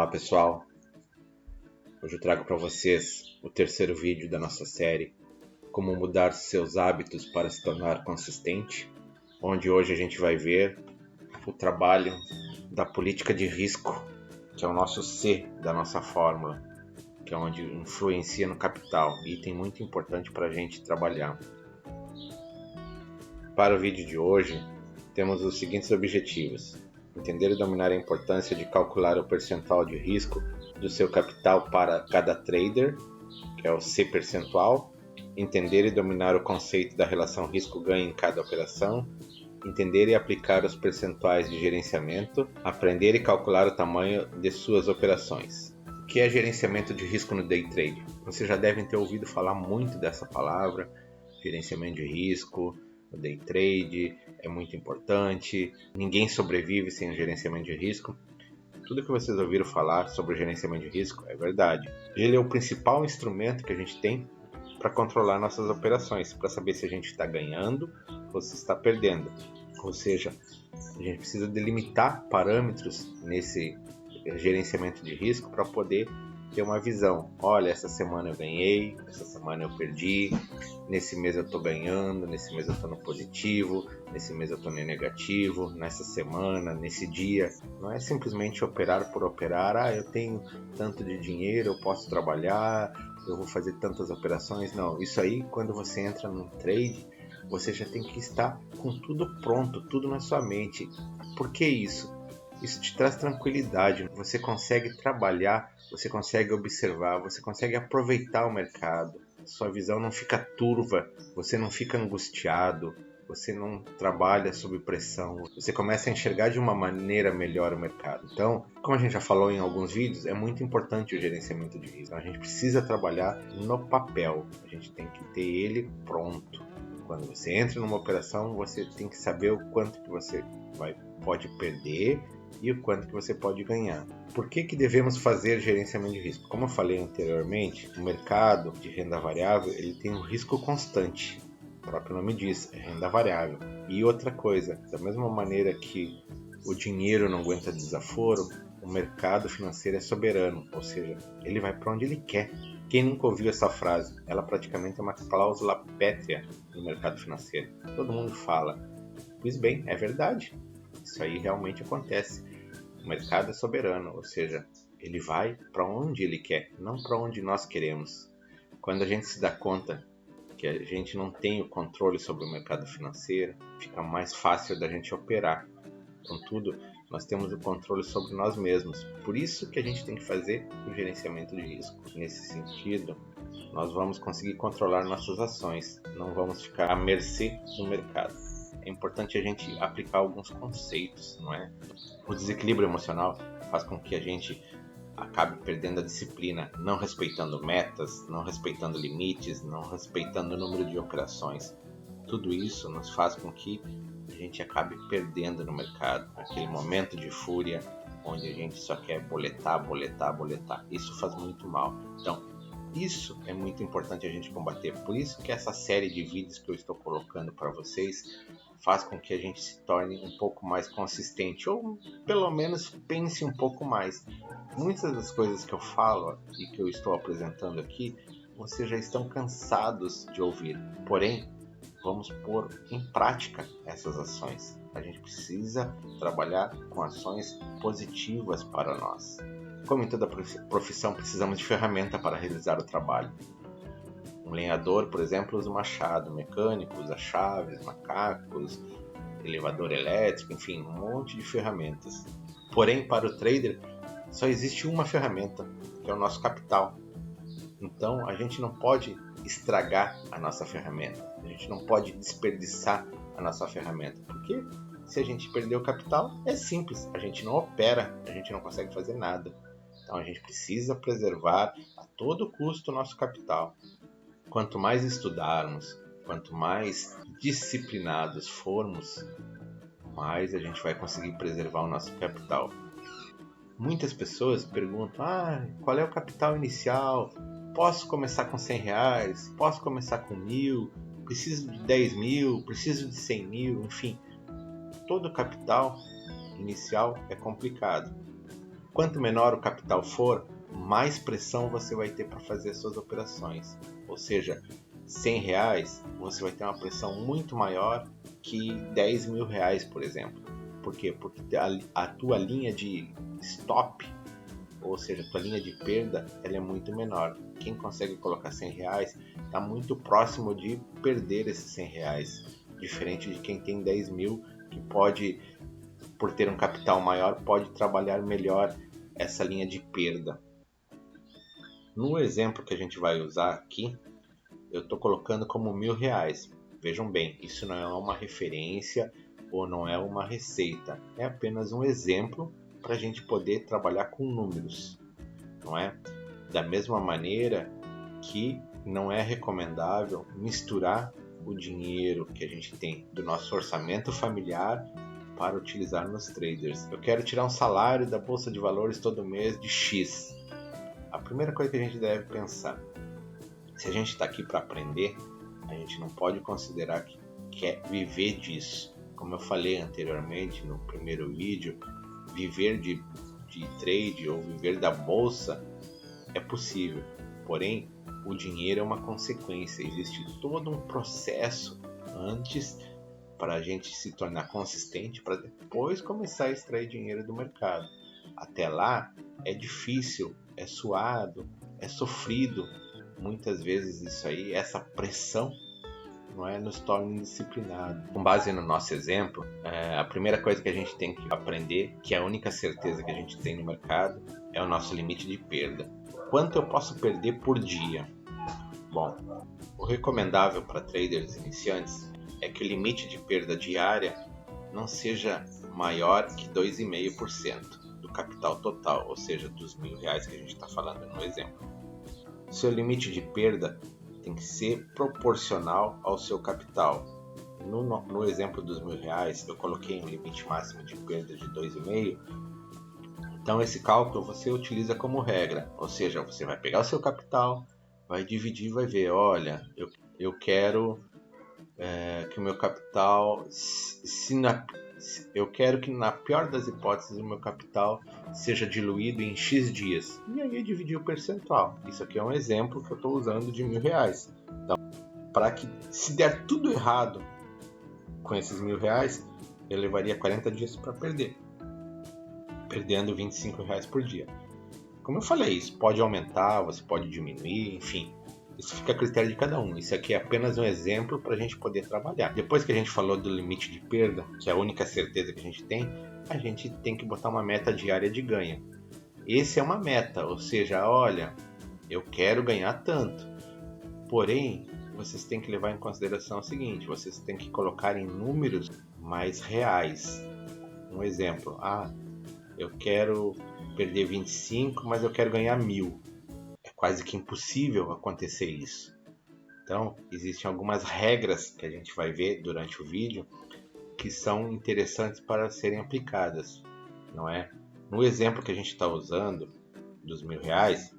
Olá pessoal, hoje eu trago para vocês o terceiro vídeo da nossa série Como mudar seus hábitos para se tornar consistente, onde hoje a gente vai ver o trabalho da política de risco, que é o nosso C da nossa fórmula, que é onde influencia no capital, item muito importante para a gente trabalhar. Para o vídeo de hoje, temos os seguintes objetivos: entender e dominar a importância de calcular o percentual de risco do seu capital para cada trader, que é o C percentual, entender e dominar o conceito da relação risco-ganho em cada operação, entender e aplicar os percentuais de gerenciamento, aprender e calcular o tamanho de suas operações. O que é gerenciamento de risco no day trade? Vocês já devem ter ouvido falar muito dessa palavra, gerenciamento de risco. O day trade é muito importante, ninguém sobrevive sem o gerenciamento de risco. Tudo que vocês ouviram falar sobre o gerenciamento de risco é verdade. Ele é o principal instrumento que a gente tem para controlar nossas operações, para saber se a gente está ganhando ou se está perdendo. Ou seja, a gente precisa delimitar parâmetros nesse gerenciamento de risco para poder ter uma visão. Olha, essa semana eu ganhei, essa semana eu perdi, nesse mês eu estou ganhando, nesse mês eu estou no positivo, nesse mês eu estou no negativo, nessa semana, nesse dia. Não é simplesmente operar por operar, eu tenho tanto de dinheiro, eu posso trabalhar, eu vou fazer tantas operações. Não, isso aí, quando você entra num trade, você já tem que estar com tudo pronto, tudo na sua mente. Por que isso? Isso te traz tranquilidade, você consegue trabalhar, você consegue observar, você consegue aproveitar o mercado. Sua visão não fica turva, você não fica angustiado, você não trabalha sob pressão, você começa a enxergar de uma maneira melhor o mercado. Então, como a gente já falou em alguns vídeos, é muito importante o gerenciamento de risco. A gente precisa trabalhar no papel, a gente tem que ter ele pronto. Quando você entra numa operação, você tem que saber o quanto que você pode perder e o quanto que você pode ganhar. Por que devemos fazer gerenciamento de risco? Como eu falei anteriormente, o mercado de renda variável ele tem um risco constante. O próprio nome diz, é renda variável. E outra coisa, da mesma maneira que o dinheiro não aguenta desaforo, o mercado financeiro é soberano, ou seja, ele vai para onde ele quer. Quem nunca ouviu essa frase? Ela praticamente é uma cláusula pétrea no mercado financeiro. Todo mundo fala. Pois bem, é verdade. Isso aí realmente acontece. O mercado é soberano, ou seja, ele vai para onde ele quer, não para onde nós queremos. Quando a gente se dá conta que a gente não tem o controle sobre o mercado financeiro, fica mais fácil da gente operar. Contudo, nós temos o controle sobre nós mesmos. Por isso que a gente tem que fazer o gerenciamento de risco. Nesse sentido, nós vamos conseguir controlar nossas ações, não vamos ficar à mercê do mercado. É importante a gente aplicar alguns conceitos, não é? O desequilíbrio emocional faz com que a gente acabe perdendo a disciplina, não respeitando metas, não respeitando limites, não respeitando o número de operações. Tudo isso nos faz com que a gente acabe perdendo no mercado, aquele momento de fúria onde a gente só quer boletar. Isso faz muito mal. Então, isso é muito importante a gente combater. Por isso que essa série de vídeos que eu estou colocando para vocês faz com que a gente se torne um pouco mais consistente, ou pelo menos pense um pouco mais. Muitas das coisas que eu falo e que eu estou apresentando aqui, vocês já estão cansados de ouvir. Porém, vamos pôr em prática essas ações. A gente precisa trabalhar com ações positivas para nós. Como em toda profissão, precisamos de ferramenta para realizar o trabalho. Um lenhador, por exemplo, usa o machado, o mecânico usa chaves, macacos, elevador elétrico, enfim, um monte de ferramentas. Porém, para o trader, só existe uma ferramenta, que é o nosso capital. Então, a gente não pode estragar a nossa ferramenta, a gente não pode desperdiçar a nossa ferramenta, porque se a gente perder o capital, é simples, a gente não opera, a gente não consegue fazer nada. Então, a gente precisa preservar a todo custo o nosso capital. Quanto mais estudarmos, quanto mais disciplinados formos, mais a gente vai conseguir preservar o nosso capital. Muitas pessoas perguntam, qual é o capital inicial? Posso começar com R$100? Posso começar com 1.000? Preciso de 10.000? Preciso de 100.000? Enfim, todo capital inicial é complicado. Quanto menor o capital for, mais pressão você vai ter para fazer as suas operações. Ou seja, R$100 você vai ter uma pressão muito maior que R$10.000, por exemplo. Por quê? Porque a tua linha de stop, ou seja, a tua linha de perda, ela é muito menor. Quem consegue colocar R$100 está muito próximo de perder esses R$100, diferente de quem tem 10.000, que pode, por ter um capital maior, pode trabalhar melhor essa linha de perda. No exemplo que a gente vai usar aqui, eu estou colocando como R$1.000. Vejam bem, isso não é uma referência ou não é uma receita, é apenas um exemplo para a gente poder trabalhar com números, não é? Da mesma maneira que não é recomendável misturar o dinheiro que a gente tem do nosso orçamento familiar para utilizar nos traders. Eu quero tirar um salário da Bolsa de Valores todo mês de X. A primeira coisa que a gente deve pensar, se a gente está aqui para aprender, a gente não pode considerar que quer viver disso. Como eu falei anteriormente no primeiro vídeo, viver de trade ou viver da bolsa é possível, porém o dinheiro é uma consequência. Existe todo um processo antes para a gente se tornar consistente, para depois começar a extrair dinheiro do mercado. Até lá é difícil, é suado, é sofrido. Muitas vezes isso aí, essa pressão, não é, nos torna indisciplinados. Com base no nosso exemplo, a primeira coisa que a gente tem que aprender, que é a única certeza que a gente tem no mercado, é o nosso limite de perda. Quanto eu posso perder por dia? Bom, o recomendável para traders iniciantes é que o limite de perda diária não seja maior que 2,5% do capital total, ou seja, dos R$1.000 que a gente está falando no exemplo. Seu limite de perda tem que ser proporcional ao seu capital. No exemplo dos R$1.000, eu coloquei um limite máximo de perda de 2,5%. Então esse cálculo você utiliza como regra, ou seja, você vai pegar o seu capital, vai dividir, vai ver, olha, eu quero que o meu capital, eu quero que na pior das hipóteses o meu capital seja diluído em X dias. E aí dividir o percentual. Isso aqui é um exemplo que eu estou usando de R$1.000. Então, para que se der tudo errado com esses R$1.000, eu levaria 40 dias para perder. Perdendo R$25 por dia. Como eu falei, isso pode aumentar, você pode diminuir, enfim. Isso fica a critério de cada um. Isso aqui é apenas um exemplo para a gente poder trabalhar. Depois que a gente falou do limite de perda, que é a única certeza que a gente tem que botar uma meta diária de ganho. Esse é uma meta, ou seja, olha, eu quero ganhar tanto. Porém, vocês têm que levar em consideração o seguinte, vocês têm que colocar em números mais reais. Um exemplo, eu quero perder 25, mas eu quero ganhar 1.000. É quase que impossível acontecer isso. Então, existem algumas regras que a gente vai ver durante o vídeo que são interessantes para serem aplicadas, não é? No exemplo que a gente está usando dos R$1.000,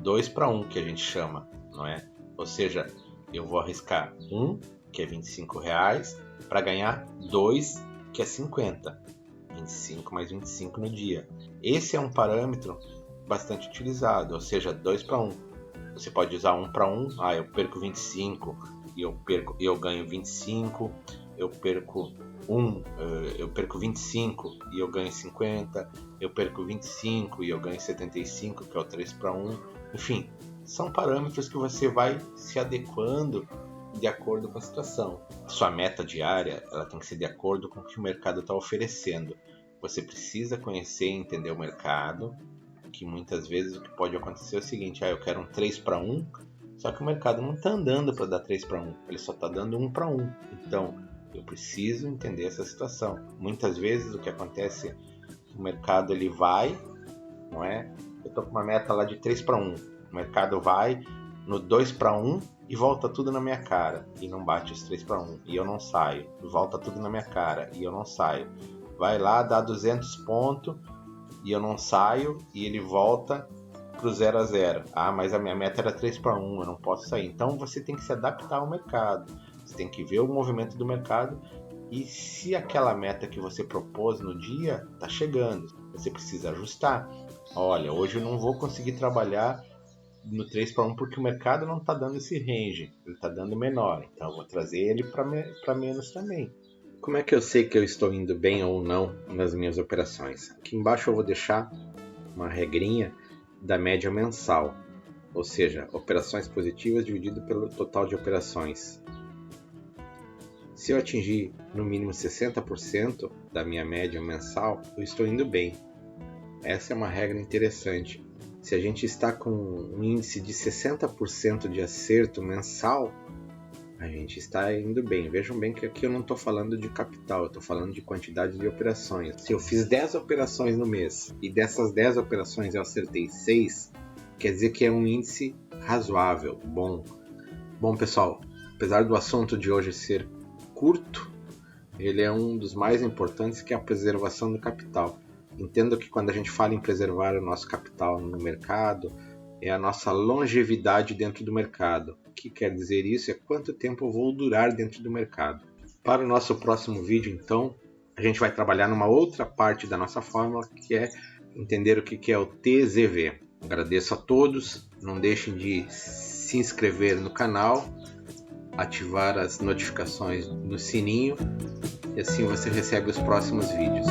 2 para 1 que a gente chama, não é? Ou seja, eu vou arriscar 1, que é R$25, para ganhar 2, que é 50. 25 mais 25 no dia. Esse é um parâmetro bastante utilizado, ou seja, 2 para 1. Você pode usar 1 para 1, eu perco 25 e eu ganho 25, eu perco 25 e eu ganho 50, eu perco 25 e eu ganho 75, que é o 3 para 1. Enfim, são parâmetros que você vai se adequando de acordo com a situação. Sua meta diária, ela tem que ser de acordo com o que o mercado está oferecendo. Você precisa conhecer e entender o mercado, que muitas vezes o que pode acontecer é o seguinte, eu quero um 3 para 1, só que o mercado não está andando para dar 3 para 1, ele só está dando 1 para 1. Então, eu preciso entender essa situação. Muitas vezes o que acontece, o mercado ele vai, não é? Eu estou com uma meta lá de 3 para 1, o mercado vai no 2 para 1 e volta tudo na minha cara, e não bate os 3 para 1, e eu não saio, volta tudo na minha cara, e eu não saio. Vai lá, dá 200 pontos, e eu não saio, e ele volta para o 0 a 0. Mas a minha meta era 3 para 1, eu não posso sair. Então você tem que se adaptar ao mercado, você tem que ver o movimento do mercado E se aquela meta que você propôs no dia está chegando, você precisa ajustar. Olha, hoje eu não vou conseguir trabalhar no 3/1 porque o mercado não está dando esse range, ele está dando menor, então eu vou trazer ele para menos também. Como é que eu sei que eu estou indo bem ou não nas minhas operações? Aqui embaixo eu vou deixar uma regrinha da média mensal, ou seja, operações positivas dividido pelo total de operações. Se eu atingir no mínimo 60% da minha média mensal, eu estou indo bem. Essa é uma regra interessante. Se a gente está com um índice de 60% de acerto mensal, a gente está indo bem. Vejam bem que aqui eu não estou falando de capital, eu estou falando de quantidade de operações. Se eu fiz 10 operações no mês e dessas 10 operações eu acertei 6, quer dizer que é um índice razoável, bom. Bom, pessoal, apesar do assunto de hoje ser curto, ele é um dos mais importantes, que é a preservação do capital. Entendo que quando a gente fala em preservar o nosso capital no mercado, é a nossa longevidade dentro do mercado. O que quer dizer isso? É quanto tempo eu vou durar dentro do mercado. Para o nosso próximo vídeo, então, a gente vai trabalhar numa outra parte da nossa fórmula, que é entender o que é o TZV. Agradeço a todos, não deixem de se inscrever no canal, ativar as notificações no sininho e assim você recebe os próximos vídeos.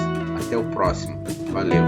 Até o próximo. Valeu!